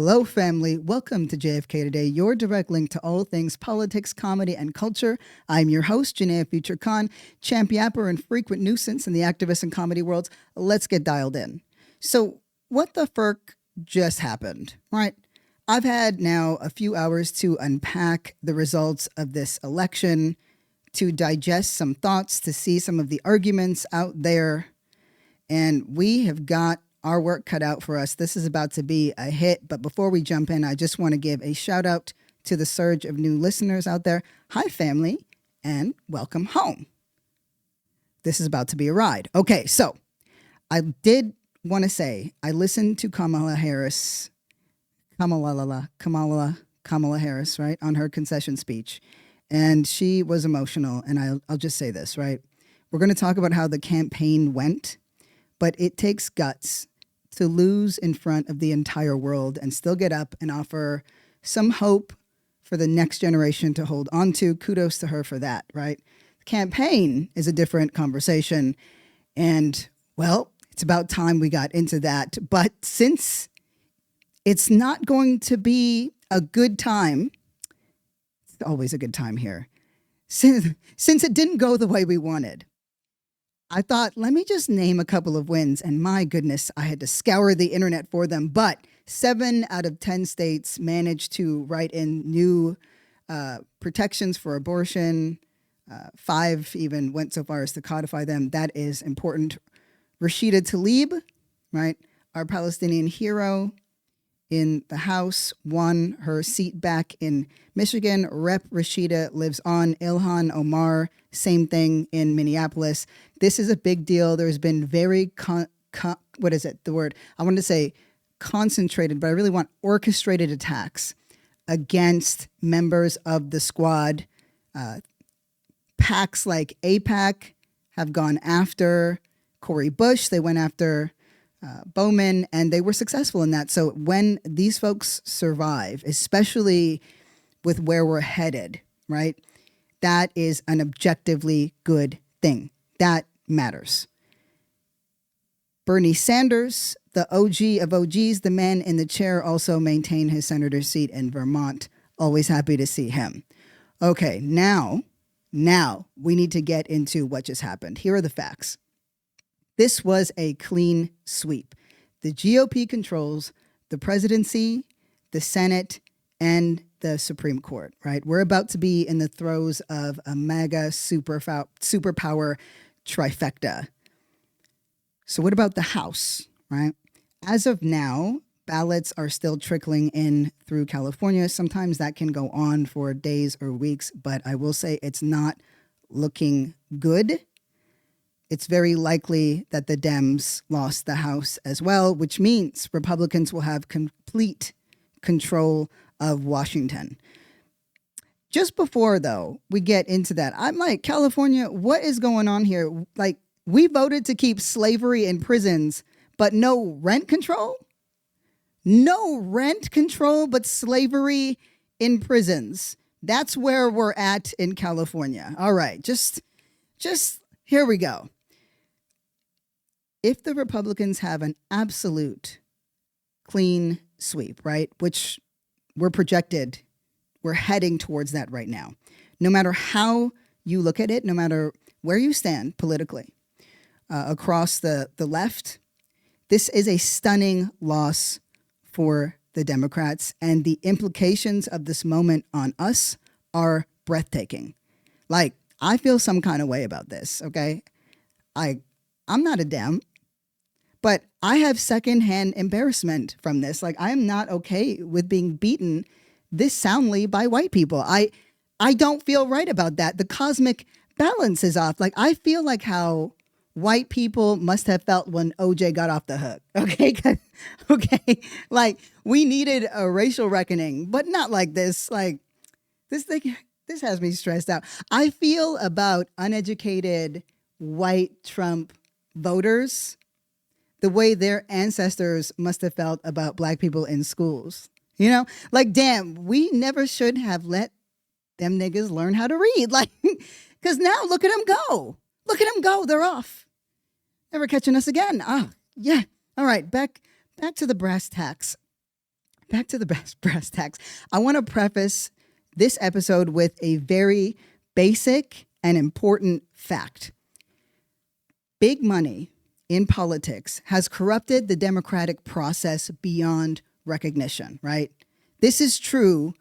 Hello, family. Welcome to JFK Today, your direct link to all things politics, comedy, and culture. I'm your host, Janaya Future Khan, champ yapper and frequent nuisance in the activist and comedy worlds. Let's get dialed in. So, what the FERC just happened, right? I've had now a few hours to unpack the results of this election, to digest some thoughts, to see some of the arguments out there, and we have got our work cut out for us. This is about to be a hit. But before we jump in, I just want to give a shout out to the surge of new listeners out there. Hi, family, and welcome home. This is about to be a ride. Okay, so I did want to say I listened to Kamala Harris, right, on her concession speech. And she was emotional. And I'll just say this, right? We're going to talk about how the campaign went, but it takes guts to lose in front of the entire world and still get up and offer some hope for the next generation to hold on to. Kudos to her for that, right? The campaign is a different conversation. And, well, it's about time we got into that. But since it's not going to be a good time, it's always a good time here, since it didn't go the way we wanted, I thought, let me just name a couple of wins. And my goodness, I had to scour the internet for them. But 7 out of 10 states managed to write in new protections for abortion. 5 even went so far as to codify them. That is important. Rashida Tlaib, right, our Palestinian hero in the House, won her seat back in Michigan. Rep. Rashida lives on. Ilhan Omar, same thing in Minneapolis. This is a big deal. There's been very, what is it, the word? I wanted to say concentrated, but I really want orchestrated attacks against members of the squad. PACs like AIPAC have gone after Cori Bush. They went after Bowman, and they were successful in that. So when these folks survive, especially with where we're headed, right, that is an objectively good thing. That matters. Bernie Sanders, the OG of OGs, the man in the chair, also maintained his senator's seat in Vermont. Always happy to see him. Okay, now we need to get into what just happened. Here are the facts. This was a clean sweep. The GOP controls the presidency, the Senate, and the Supreme Court, right? We're about to be in the throes of a mega superpower trifecta. So what about the House, right? As of now, ballots are still trickling in through California. Sometimes that can go on for days or weeks, but I will say it's not looking good. It's very likely that the Dems lost the House as well, which means Republicans will have complete control of Washington. Just before, though, we get into that, I'm like, California, what is going on here? Like, we voted to keep slavery in prisons, but no rent control? No rent control, but slavery in prisons. That's where we're at in California. All right, just here we go. If the Republicans have an absolute clean sweep, right, which we're heading towards that right now. No matter how you look at it, no matter where you stand politically, across the left, this is a stunning loss for the Democrats, and the implications of this moment on us are breathtaking. Like, I feel some kind of way about this, okay? I'm not a Dem, but I have secondhand embarrassment from this. Like, I am not okay with being beaten this soundly by white people. I don't feel right about that. The cosmic balance is off. Like, I feel like how white people must have felt when OJ got off the hook. Okay. Okay. Like, we needed a racial reckoning, but not like this. Like, this has me stressed out. I feel about uneducated white Trump voters the way their ancestors must have felt about black people in schools. You know, like, damn, we never should have let them niggas learn how to read. Like, because now look at them go. Look at them go. They're off. Never catching us again. Ah, yeah. All right. Back to the brass tacks. back to the brass tacks. I want to preface this episode with a very basic and important fact. Big money in politics has corrupted the democratic process beyond recognition, right? This is true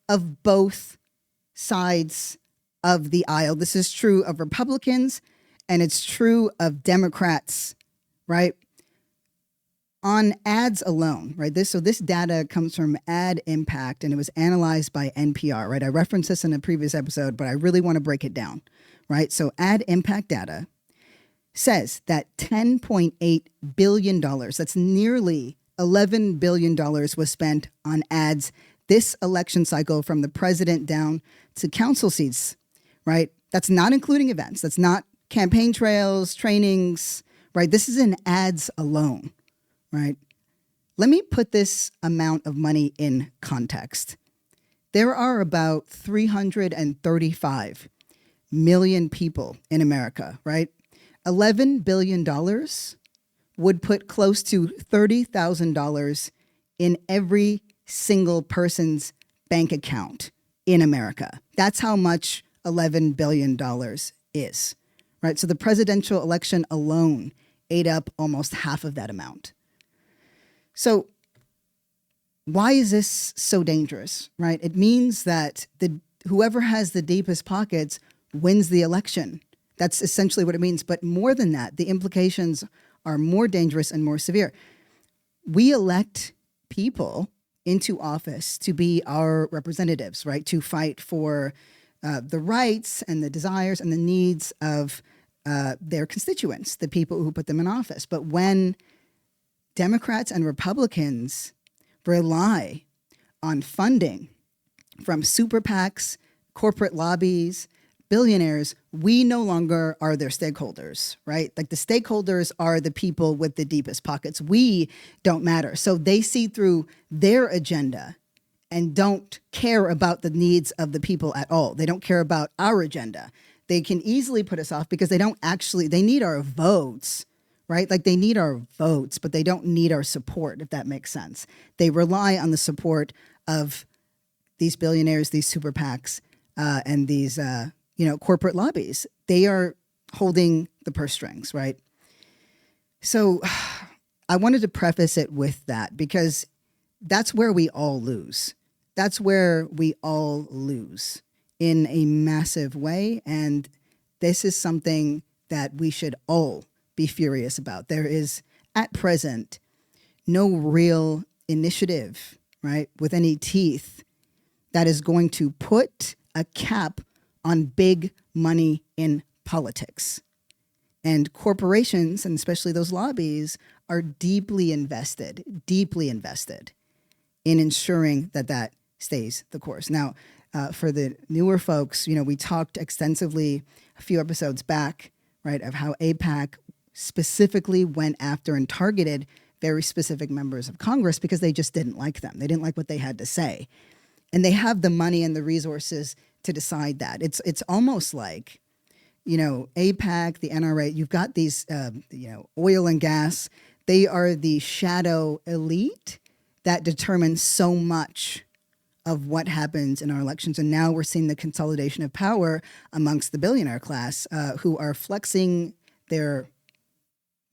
of both sides of the aisle. This is true of Republicans and it's true of Democrats, right? On ads alone, right? This data comes from Ad Impact and it was analyzed by NPR, right? I referenced this in a previous episode, but I really want to break it down, right? So Ad Impact data says that $10.8 billion, that's nearly $11 billion was spent on ads this election cycle from the president down to council seats, right? That's not including events. That's not campaign trails, trainings, right? This is in ads alone, right? Let me put this amount of money in context. There are about 335 million people in America, right? $11 billion would put close to $30,000 in every single person's bank account in America. That's how much $11 billion is, right? So the presidential election alone ate up almost half of that amount. So why is this so dangerous, right? It means that whoever has the deepest pockets wins the election. That's essentially what it means. But more than that, the implications are more dangerous and more severe. We elect people into office to be our representatives, right? To fight for the rights and the desires and the needs of their constituents, the people who put them in office. But when Democrats and Republicans rely on funding from super PACs, corporate lobbies, billionaires, we no longer are their stakeholders, right? Like the stakeholders are the people with the deepest pockets. We don't matter. So they see through their agenda and don't care about the needs of the people at all. They don't care about our agenda. They can easily put us off because they need our votes, right? Like they need our votes, but they don't need our support, if that makes sense. They rely on the support of these billionaires, these super PACs, and these, corporate lobbies. They are holding the purse strings, right? So I wanted to preface it with that because that's where we all lose. That's where we all lose in a massive way. And this is something that we should all be furious about. There is, at present, no real initiative, right, with any teeth that is going to put a cap on big money in politics. And corporations, and especially those lobbies, are deeply invested in ensuring that that stays the course. Now, for the newer folks, we talked extensively a few episodes back, right, of how AIPAC specifically went after and targeted very specific members of Congress because they just didn't like them. They didn't like what they had to say. And they have the money and the resources to decide that. It's almost like, AIPAC, the NRA, you've got these, oil and gas. They are the shadow elite that determine so much of what happens in our elections. And now we're seeing the consolidation of power amongst the billionaire class who are flexing their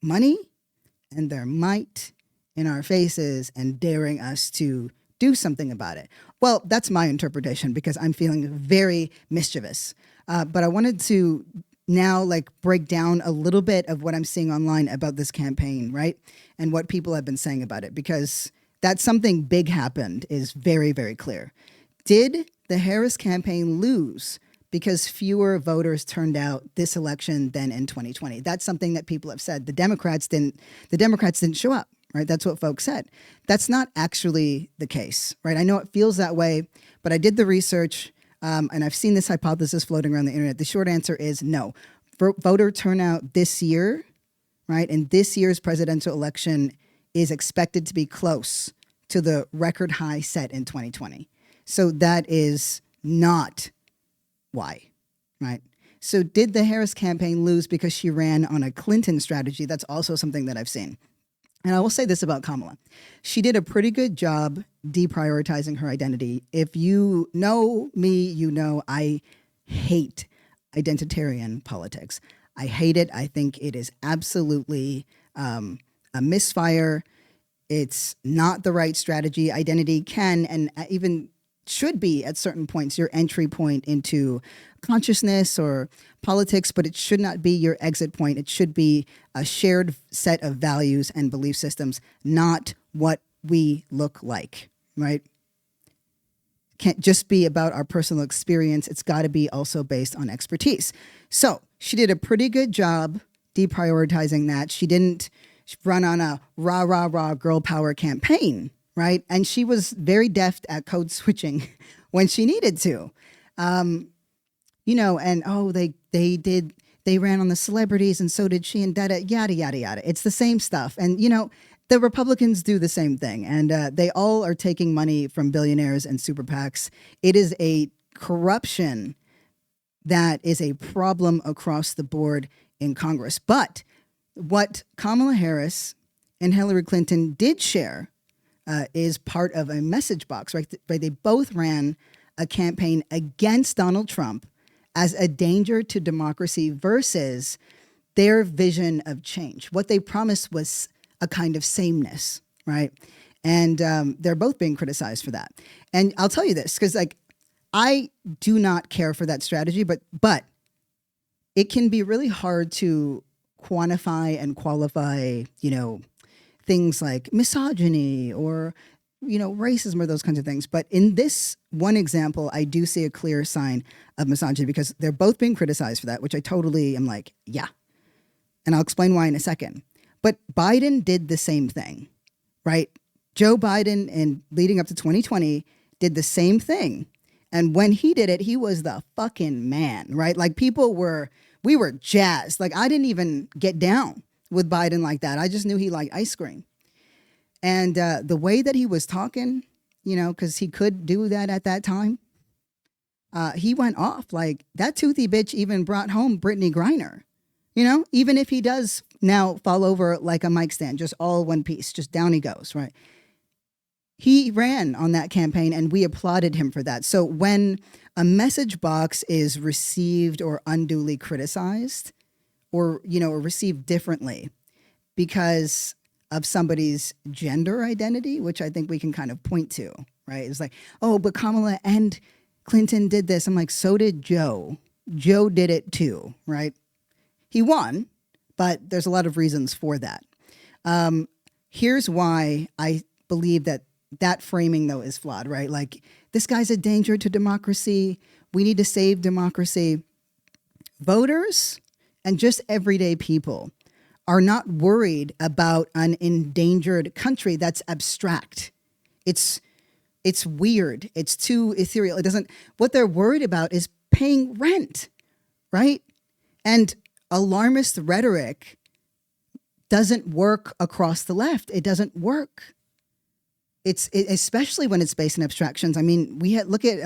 money and their might in our faces and daring us to do something about it. Well, that's my interpretation because I'm feeling very mischievous. But I wanted to now break down a little bit of what I'm seeing online about this campaign, right? And what people have been saying about it, because that something big happened is very, very clear. Did the Harris campaign lose because fewer voters turned out this election than in 2020? That's something that people have said. The Democrats didn't show up, right? That's what folks said. That's not actually the case, right? I know it feels that way, but I did the research and I've seen this hypothesis floating around the internet. The short answer is no. Voter turnout this year, right, in this year's presidential election is expected to be close to the record high set in 2020. So that is not why, right? So did the Harris campaign lose because she ran on a Clinton strategy? That's also something that I've seen. And I will say this about Kamala. She did a pretty good job deprioritizing her identity. If you know me, you know I hate identitarian politics. I hate it. I think it is absolutely a misfire. It's not the right strategy. Identity can and even should be at certain points your entry point into consciousness or politics, but it should not be your exit point. It should be a shared set of values and belief systems, not what we look like, right? Can't just be about our personal experience. It's got to be also based on expertise. So she did a pretty good job deprioritizing that. She didn't run on a rah, rah, rah girl power campaign, right? And she was very deft at code switching when she needed to. They ran on the celebrities and so did she and yada, yada, yada. It's the same stuff. And, the Republicans do the same thing. And they all are taking money from billionaires and super PACs. It is a corruption that is a problem across the board in Congress. But what Kamala Harris and Hillary Clinton did share is part of a message box, right? They both ran a campaign against Donald Trump as a danger to democracy versus their vision of change. What they promised was a kind of sameness, right? And they're both being criticized for that. And I'll tell you this, because I do not care for that strategy, but it can be really hard to quantify and qualify, things like misogyny or, racism or those kinds of things. But in this one example, I do see a clear sign of misogyny because they're both being criticized for that, which I totally am like, yeah. And I'll explain why in a second. But Biden did the same thing, right? Joe Biden, in leading up to 2020, did the same thing. And when he did it, he was the fucking man, right? Like we were jazzed. Like I didn't even get down with Biden like that. I just knew he liked ice cream. And the way that he was talking, because he could do that at that time, he went off. Like that toothy bitch even brought home Brittany Griner, even if he does now fall over like a mic stand, just all one piece, just down he goes, right? He ran on that campaign and we applauded him for that. So when a message box is received or unduly criticized or received differently because of somebody's gender identity, which I think we can kind of point to, right? It's like, oh, but Kamala and Clinton did this. I'm like, so did Joe. Joe did it too, right? He won, but there's a lot of reasons for that. Here's why I believe that framing, though, is flawed, right? Like, this guy's a danger to democracy. We need to save democracy. Voters and just everyday people are not worried about an endangered country that's abstract. It's weird. It's too ethereal. What they're worried about is paying rent, right? And alarmist rhetoric doesn't work across the left. It doesn't work. Especially when it's based in abstractions. I mean, look at,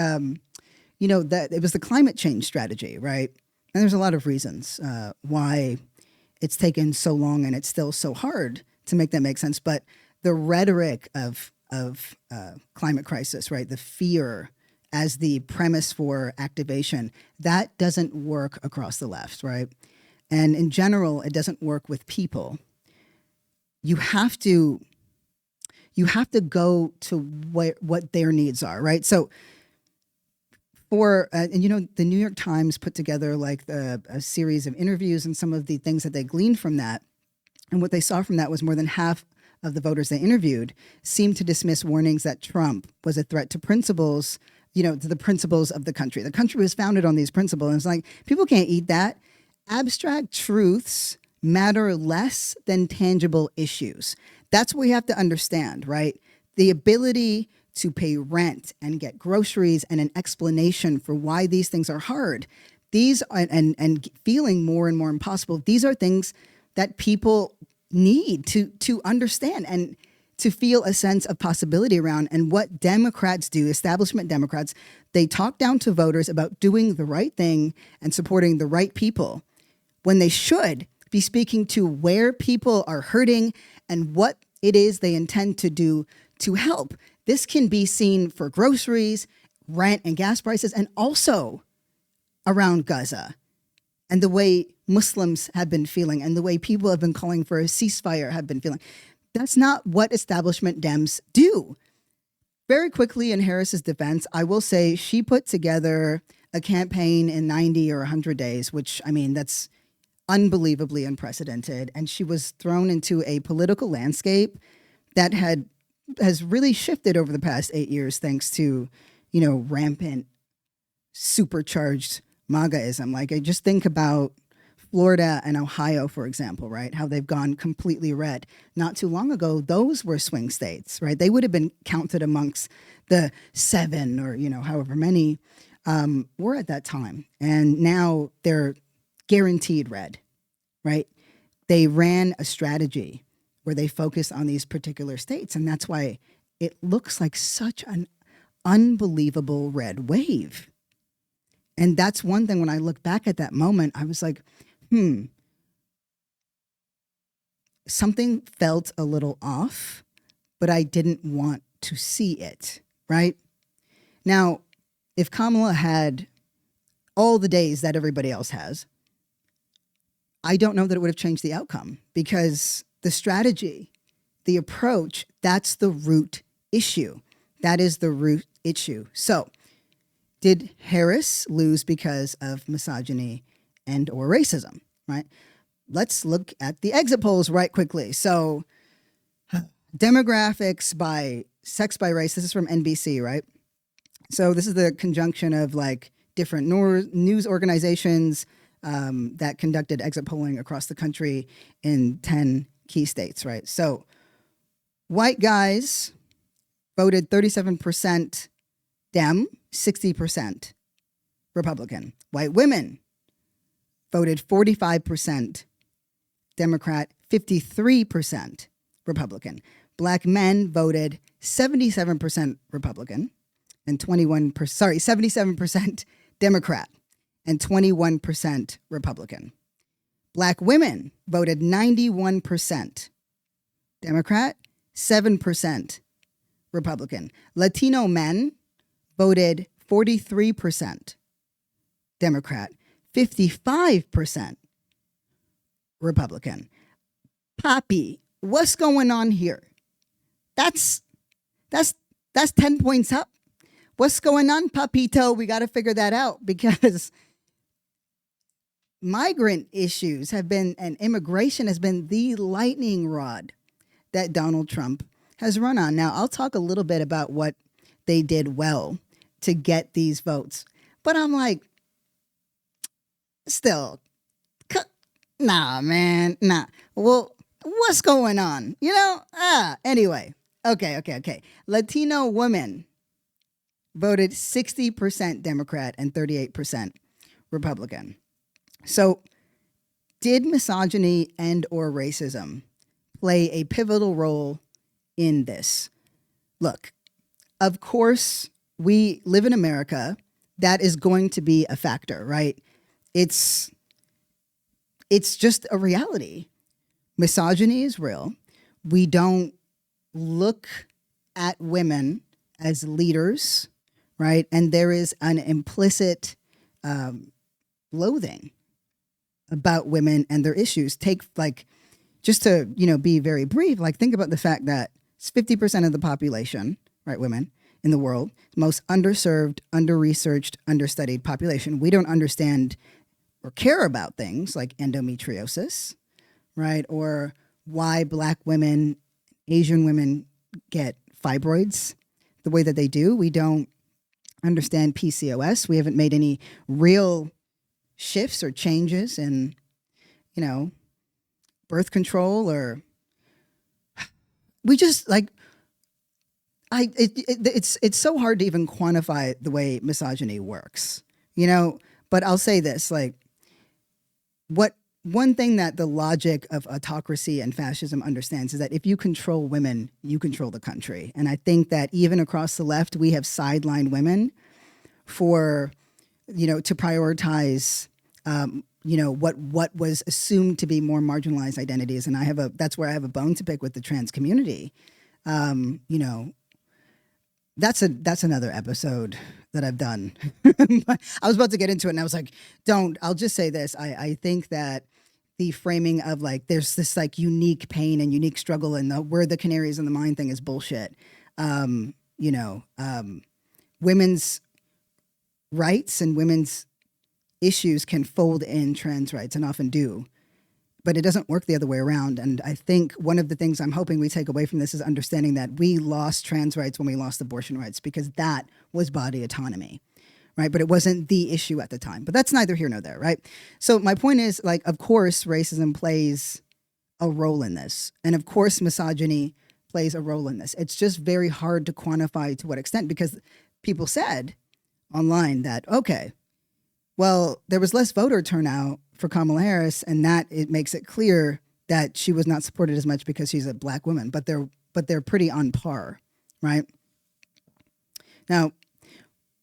it was the climate change strategy, right? And there's a lot of reasons why it's taken so long and it's still so hard to make that make sense. But the rhetoric of climate crisis, right? The fear as the premise for activation, that doesn't work across the left, right? And in general, it doesn't work with people. You have to go to what their needs are, right? So the New York Times put together like a series of interviews and some of the things that they gleaned from that. And what they saw from that was more than half of the voters they interviewed seemed to dismiss warnings that Trump was a threat to principles, to the principles of the country. The country was founded on these principles. And it's like, people can't eat that. Abstract truths matter less than tangible issues. That's what we have to understand, right? The ability to pay rent and get groceries and an explanation for why these things are hard. These and feeling more and more impossible. These are things that people need to understand and to feel a sense of possibility around. And what Democrats do, establishment Democrats, they talk down to voters about doing the right thing and supporting the right people when they should be speaking to where people are hurting and what it is they intend to do to help. This can be seen for groceries, rent and gas prices, and also around Gaza and the way Muslims have been feeling and the way people have been calling for a ceasefire have been feeling. That's not what establishment Dems do. Very quickly, in Harris's defense, I will say she put together a campaign in 90 or 100 days, which, I mean, that's unbelievably unprecedented. And she was thrown into a political landscape that has really shifted over the past 8 years, thanks to, rampant, supercharged MAGAism. Like, I just think about Florida and Ohio, for example, right? How they've gone completely red. Not too long ago, those were swing states, right? They would have been counted amongst the 7 or, however many were at that time. And now they're guaranteed red, right? They ran a strategy where they focused on these particular states. And that's why it looks like such an unbelievable red wave. And that's one thing when I look back at that moment, I was like, something felt a little off, but I didn't want to see it, right? Now, if Kamala had all the days that everybody else has, I don't know that it would have changed the outcome, because the strategy, the approach, that's the root issue. That is the root issue. So, did Harris lose because of misogyny and or racism, right? Let's look at the exit polls right quickly. So, demographics by sex by race. This is from NBC, right? So this is the conjunction of like different news organizations that conducted exit polling across the country in 10 key states, right? So white guys voted 37% Dem, 60% Republican. White women voted 45% Democrat, 53% Republican. Black men voted 77% Republican and 77% Democrat and 21% Republican. Black women voted 91% Democrat, 7% Republican. Latino men voted 43% Democrat, 55% Republican. Poppy, what's going on here? That's 10 points up. What's going on, Papito? We got to figure that out, because migrant issues have been, and immigration has been the lightning rod that Donald Trump has run on. Now, I'll talk a little bit about what they did well to get these votes, but I'm like, still, nah, man, nah. Well, what's going on? Anyway. Okay. Latino women voted 60% Democrat and 38% Republican. So did misogyny and or racism play a pivotal role in this? Look, of course, we live in America. That is going to be a factor, right? It's just a reality. Misogyny is real. We don't look at women as leaders, right? And there is an implicit loathing about women and their issues. Take, like, just to, be very brief, like, think about the fact that it's 50% of the population, right, women in the world, most underserved, under-researched, understudied population. We don't understand or care about things like endometriosis, right? Or why Black women, Asian women get fibroids the way that they do. We don't understand PCOS. We haven't made any real shifts or changes in, birth control, or we just like, it's so hard to even quantify the way misogyny works, but I'll say this, like, one thing that the logic of autocracy and fascism understands is that if you control women, you control the country. And I think that even across the left, we have sidelined women for, to prioritize what was assumed to be more marginalized identities. And that's where I have a bone to pick with the trans community. You know, that's another episode that I've done. I was about to get into it and I was like, I'll just say this. I think that the framing of like, there's this like unique pain and unique struggle and we're the canaries in the mine thing is bullshit. Women's rights and women's issues can fold in trans rights and often do, but it doesn't work the other way around. And I think one of the things I'm hoping we take away from this is understanding that we lost trans rights when we lost abortion rights, because that was body autonomy, right? But it wasn't the issue at the time. But that's neither here nor there, right? So my point is, like, of course, racism plays a role in this. And of course, misogyny plays a role in this. It's just very hard to quantify to what extent, because people said online that, okay, well, there was less voter turnout for Kamala Harris, and that it makes it clear that she was not supported as much because she's a black woman, but they're pretty on par, right? Now,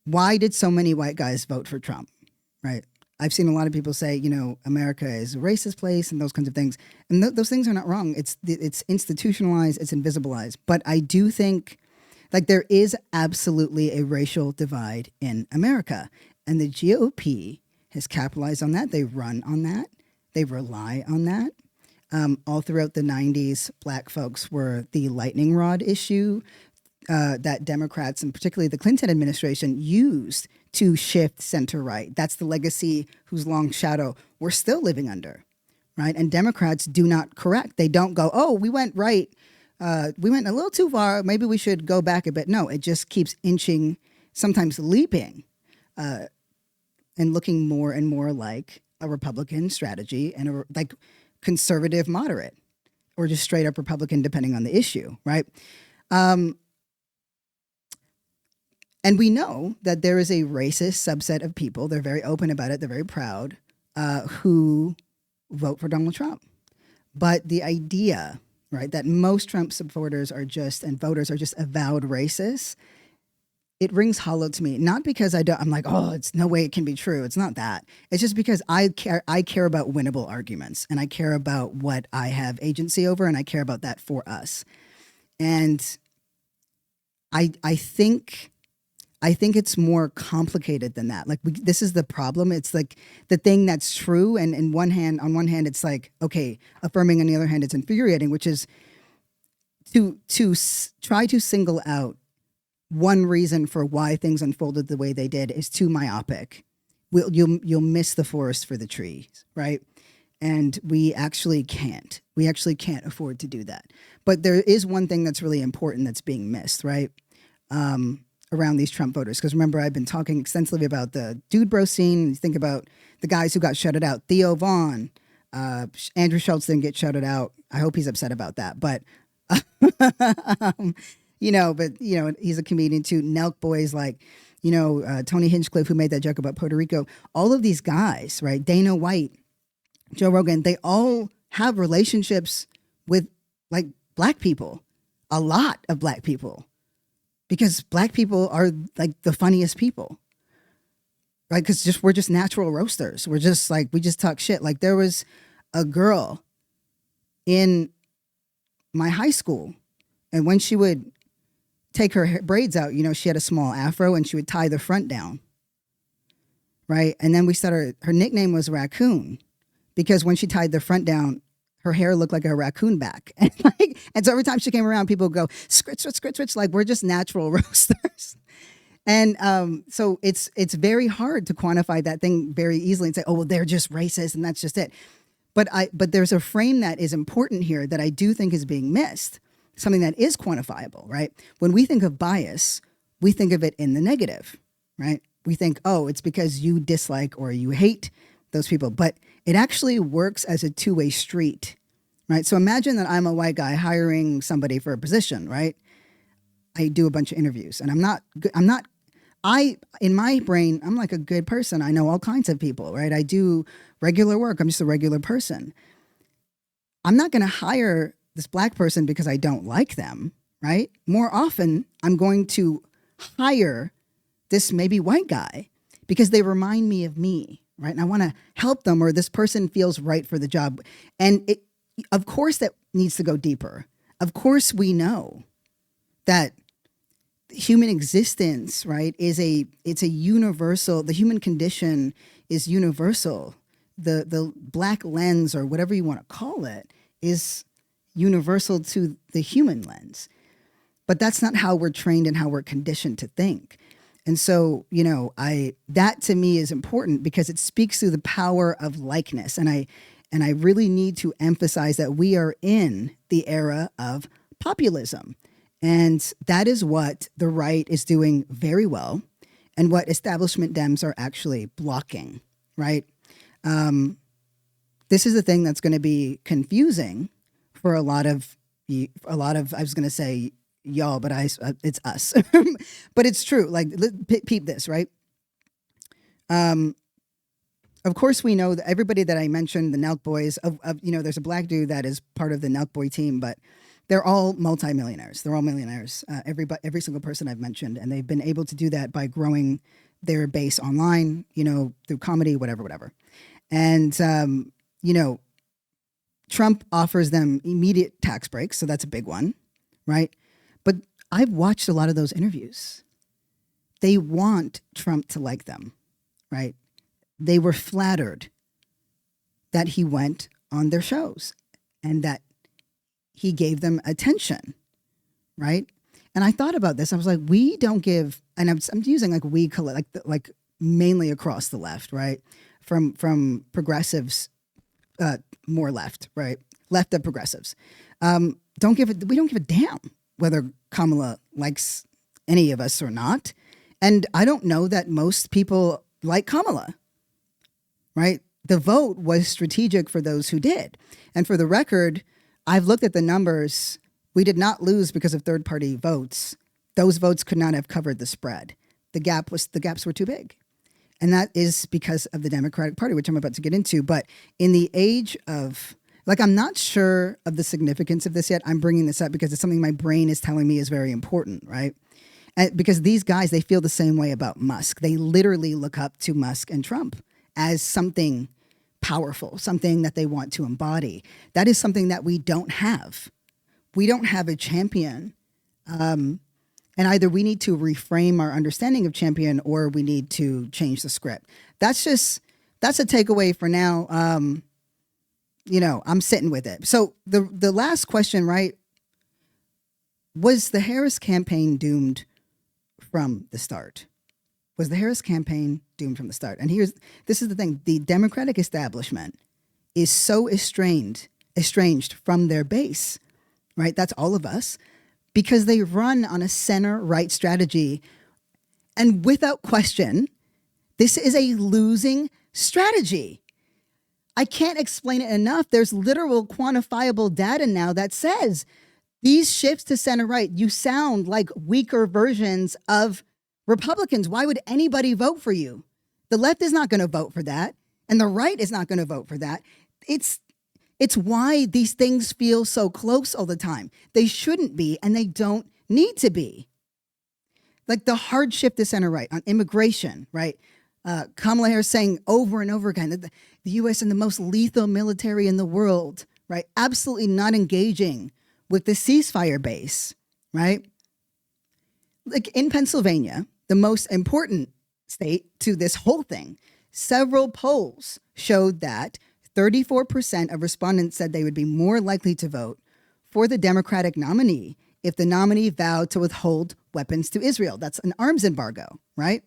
why did so many white guys vote for Trump, right? I've seen a lot of people say, you know, America is a racist place and those kinds of things. And those things are not wrong. It's institutionalized, it's invisibilized. But I do think, like, there is absolutely a racial divide in America. And the GOP has capitalized on that. They run on that. They rely on that. All throughout the 90s, black folks were the lightning rod issue that Democrats, and particularly the Clinton administration, used to shift center right. That's the legacy whose long shadow we're still living under, right? And Democrats do not correct. They don't go, oh, we went right. We went a little too far. Maybe we should go back a bit. No, it just keeps inching, sometimes leaping, and looking more and more like a Republican strategy and like conservative moderate, or just straight up Republican, depending on the issue, right? And we know that there is a racist subset of people, they're very open about it, they're very proud, who vote for Donald Trump. But the idea, right, that most Trump supporters are just, and voters are just avowed racists, it rings hollow to me. Not because I'm like, oh, it's no way it can be true. It's not that. It's just because I care about winnable arguments, and I care about what I have agency over, and I care about that for us. And I think it's more complicated than that. Like, this is the problem. It's like the thing that's true, and on one hand, it's like, okay, affirming. On the other hand, it's infuriating, which is to try to single out one reason for why things unfolded the way they did is too myopic. You'll miss the forest for the trees, right? And we actually can't. We actually can't afford to do that. But there is one thing that's really important that's being missed, right? Around these Trump voters. Because remember, I've been talking extensively about the dude bro scene. You think about the guys who got shutted out. Theo Vaughn, Andrew Schultz didn't get shutted out. I hope he's upset about that. But he's a comedian too. Nelk boys like, Tony Hinchcliffe, who made that joke about Puerto Rico. All of these guys, right? Dana White, Joe Rogan, they all have relationships with like black people, a lot of black people, because black people are like the funniest people, right? Because we're just natural roasters. We're just like, we just talk shit. Like, there was a girl in my high school, and when she would take her braids out, she had a small afro, and she would tie the front down, right? And then her nickname was Raccoon, because when she tied the front down, her hair looked like a raccoon back. And so every time she came around, people would go, scritch, scritch, scritch, scritch, like, we're just natural roasters. And so it's very hard to quantify that thing very easily and say, oh, well, they're just racist and that's just it. But there's a frame that is important here that I do think is being missed, something that is quantifiable, right? When we think of bias, we think of it in the negative, right? We think, oh, it's because you dislike or you hate those people, but it actually works as a two-way street, right? So imagine that I'm a white guy hiring somebody for a position, right? I do a bunch of interviews, and in my brain, I'm like a good person. I know all kinds of people, right? I do regular work. I'm just a regular person. I'm not going to hire this black person because I don't like them, right? More often, I'm going to hire this maybe white guy because they remind me of me, right? And I want to help them, or this person feels right for the job. And of course, that needs to go deeper. Of course, we know that human existence, right, it's a universal. The human condition is universal. The black lens, or whatever you want to call it, is universal to the human lens. But that's not how we're trained and how we're conditioned to think. And so, that to me is important because it speaks to the power of likeness. And I really need to emphasize that we are in the era of populism. And that is what the right is doing very well, and what establishment Dems are actually blocking, right? This is the thing that's going to be confusing for a lot of, I was going to say y'all, but it's us. But it's true. Like, peep this, right? Of course, we know that everybody that I mentioned, the Nelk boys, there's a black dude that is part of the Nelk boy team, but they're all multimillionaires. They're all millionaires. Every single person I've mentioned, and they've been able to do that by growing their base online, through comedy, whatever. And, Trump offers them immediate tax breaks. So that's a big one, right? But I've watched a lot of those interviews. They want Trump to like them, right? They were flattered that he went on their shows and that he gave them attention, right? And I thought about this. I was like, we don't give, and I'm using like we collect, like mainly across the left, right? From progressives, more left, right? Left of progressives. We don't give a damn whether Kamala likes any of us or not. And I don't know that most people like Kamala, right? The vote was strategic for those who did. And for the record, I've looked at the numbers. We did not lose because of third-party votes. Those votes could not have covered the spread. The gaps were too big. And that is because of the Democratic Party, which I'm about to get into. But in the age of, I'm not sure of the significance of this yet. I'm bringing this up because it's something my brain is telling me is very important, right? Because these guys, they feel the same way about Musk. They literally look up to Musk and Trump as something powerful, something that they want to embody. That is something that we don't have. We don't have a champion. And either we need to reframe our understanding of champion, or we need to change the script. That's a takeaway for now. I'm sitting with it. So the last question, right? Was the Harris campaign doomed from the start? Was the Harris campaign doomed from the start? And this is the thing. The Democratic establishment is so estranged from their base, right? That's all of us. Because they run on a center-right strategy. And without question, this is a losing strategy. I can't explain it enough. There's literal quantifiable data now that says these shifts to center-right, you sound like weaker versions of Republicans. Why would anybody vote for you? The left is not going to vote for that. And the right is not going to vote for that. It's why these things feel so close all the time. They shouldn't be, and they don't need to be. Like the hard shift to center right on immigration, right? Kamala Harris saying over and over again that the U.S. is the most lethal military in the world, right? Absolutely not engaging with the ceasefire base, right? Like in Pennsylvania, the most important state to this whole thing, several polls showed that 34% of respondents said they would be more likely to vote for the Democratic nominee if the nominee vowed to withhold weapons to Israel. That's an arms embargo, right?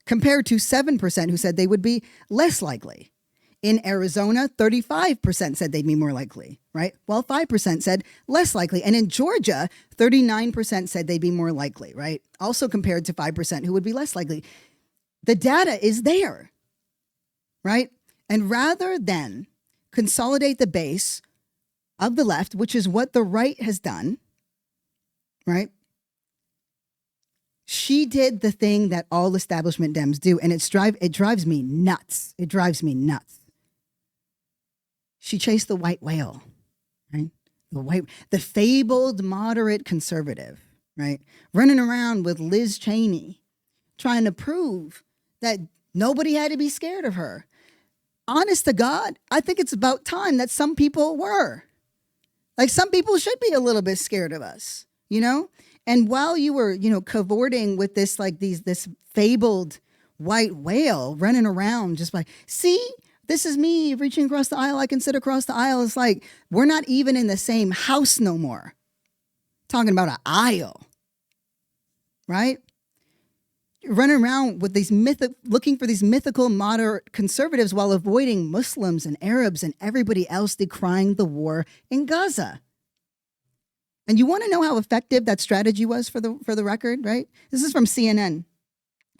Compared to 7% who said they would be less likely. In Arizona, 35% said they'd be more likely, right? While 5% said less likely. And in Georgia, 39% said they'd be more likely, right? Also compared to 5% who would be less likely. The data is there, right? And rather than consolidate the base of the left, which is what the right has done, right? She did the thing that all establishment Dems do, and it drives me nuts. It drives me nuts. She chased the white whale, right? The fabled moderate conservative, right? Running around with Liz Cheney, trying to prove that nobody had to be scared of her. honest to God, I think it's about time that some people were. Like, some people should be a little bit scared of us, you know? And while you were, cavorting with this, like this fabled white whale running around just like, see, this is me reaching across the aisle. I can sit across the aisle. It's like, we're not even in the same house no more. Talking about an aisle, right? Running around with these looking for these mythical moderate conservatives while avoiding Muslims and Arabs and everybody else decrying the war in Gaza. And you want to know how effective that strategy was for the record, right? This is from CNN.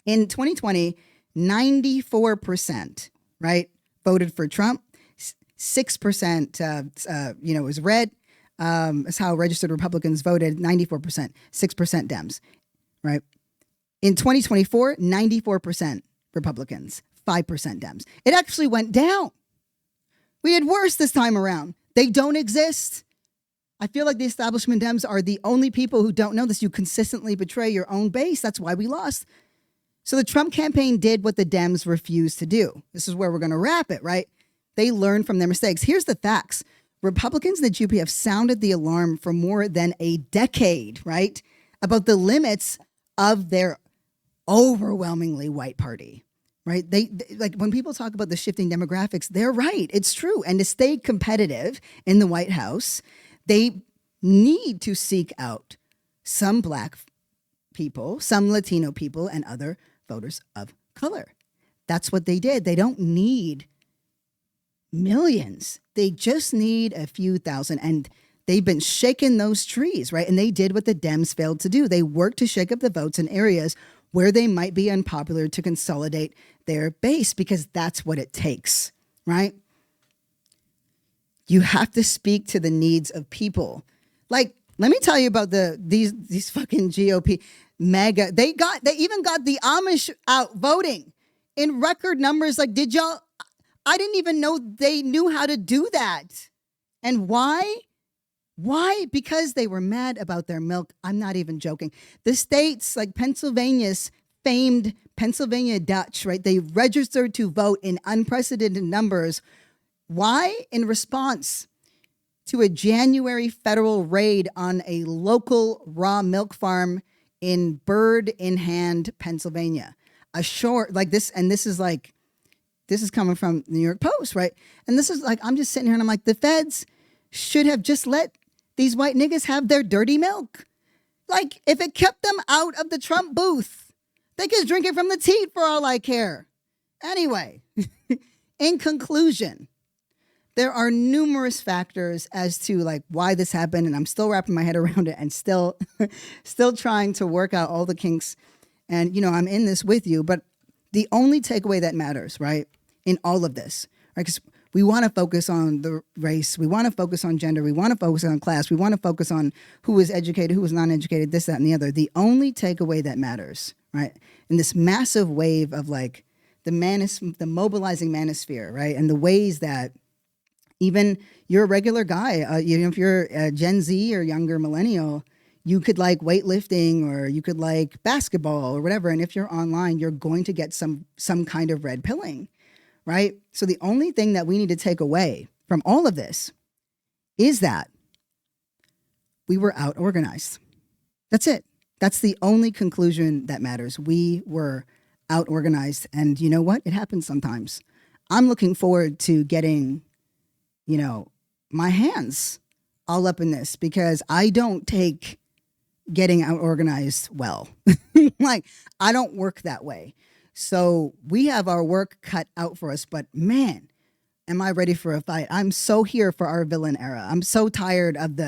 In 2020, 94%, right, voted for Trump. 6%, was red. Is how registered Republicans voted. 94%, 6% Dems, right? In 2024, 94% Republicans, 5% Dems. It actually went down. We did worse this time around. They don't exist. I feel like the establishment Dems are the only people who don't know this. You consistently betray your own base. That's why we lost. So the Trump campaign did what the Dems refused to do. This is where we're going to wrap it, right? They learned from their mistakes. Here's the facts. Republicans and the GOP have sounded the alarm for more than a decade, right? About the limits of their overwhelmingly white party, right? They like when people talk about the shifting demographics, they're right. It's true. And to stay competitive in the White House, they need to seek out some Black people, some Latino people, and other voters of color. That's what they did. They don't need millions. They just need a few thousand. And they've been shaking those trees, right? And they did what the Dems failed to do. They worked to shake up the votes in areas where they might be unpopular to consolidate their base, because that's what it takes, right? You have to speak to the needs of people. Like, let me tell you about these fucking GOP mega. They even got the Amish out voting in record numbers. Like, I didn't even know they knew how to do that. And why? Why? Because they were mad about their milk. I'm not even joking. The states like Pennsylvania's famed Pennsylvania Dutch, right? They registered to vote in unprecedented numbers. Why? In response to a January federal raid on a local raw milk farm in Bird in Hand, Pennsylvania. A short like this, and this is coming from the New York Post, right? And this is like, I'm just sitting here and I'm like, the feds should have just let these white niggas have their dirty milk. Like, if it kept them out of the Trump booth, they could drink it from the teat for all I care. Anyway, in conclusion, there are numerous factors as to like why this happened, and I'm still wrapping my head around it and still trying to work out all the kinks. And, I'm in this with you, but the only takeaway that matters, right, in all of this, right, because we want to focus on the race. We want to focus on gender. We want to focus on class. We want to focus on who is educated, who is non-educated, this, that, and the other. The only takeaway that matters, right, in this massive wave of like the mobilizing manosphere, right, and the ways that even you're a regular guy, if you're a Gen Z or younger millennial, you could like weightlifting or you could like basketball or whatever. And if you're online, you're going to get some kind of red pilling. Right? So the only thing that we need to take away from all of this is that we were out organized. That's it. That's the only conclusion that matters. We were out organized. And you know what? It happens sometimes. I'm looking forward to getting, my hands all up in this, because I don't take getting out organized well. Like, I don't work that way. So we have our work cut out for us, but man, am I ready for a fight? I'm so here for our villain era. I'm so tired of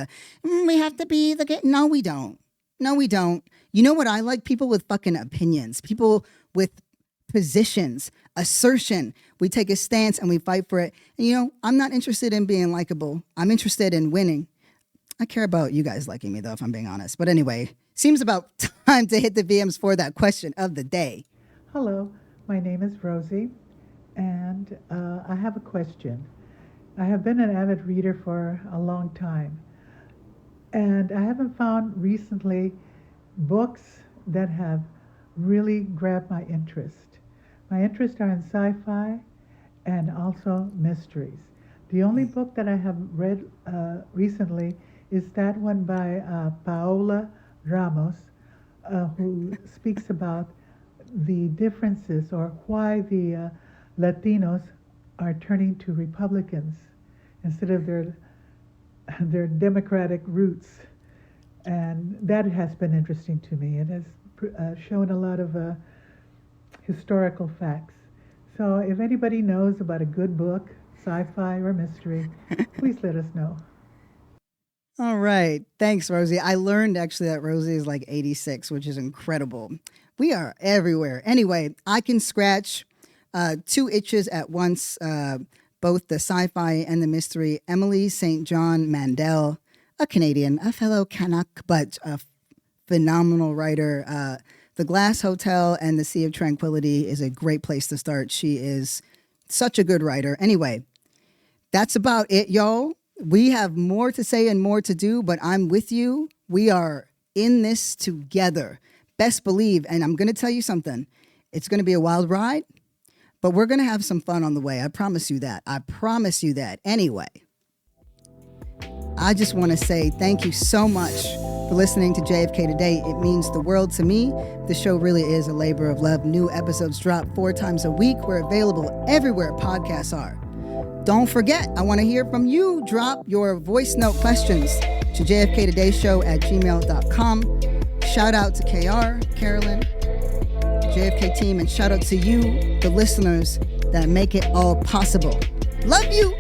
we have to be the, no, we don't. No, we don't. You know what I like? People with fucking opinions, people with positions, assertion. We take a stance and we fight for it. And I'm not interested in being likable. I'm interested in winning. I care about you guys liking me though, if I'm being honest. But anyway, seems about time to hit the VMs for that question of the day. Hello, my name is Rosie, and I have a question. I have been an avid reader for a long time, and I haven't found recently books that have really grabbed my interest. My interests are in sci-fi and also mysteries. The only book that I have read recently is that one by Paola Ramos, who speaks about the differences or why the Latinos are turning to Republicans instead of their Democratic roots. And that has been interesting to me. It has shown a lot of historical facts. So if anybody knows about a good book, sci-fi or mystery, please let us know. All right. Thanks, Rosie. I learned actually that Rosie is like 86, which is incredible. We are everywhere. Anyway, I can scratch two itches at once, both the sci-fi and the mystery. Emily St. John Mandel, a Canadian, a fellow Canuck, but a phenomenal writer. The Glass Hotel and The Sea of Tranquility is a great place to start. She is such a good writer. Anyway, that's about it, y'all. We have more to say and more to do, but I'm with you. We are in this together. Best believe, and I'm going to tell you something. It's going to be a wild ride, but we're going to have some fun on the way. I promise you that. I promise you that. Anyway, I just want to say thank you so much for listening to JFK Today. It means the world to me. The show really is a labor of love. New episodes drop 4 times a week. We're available everywhere podcasts are. Don't forget, I want to hear from you. Drop your voice note questions to jfktodayShow@gmail.com. Shout out to KR, Carolyn, JFK team, and shout out to you, the listeners that make it all possible. Love you.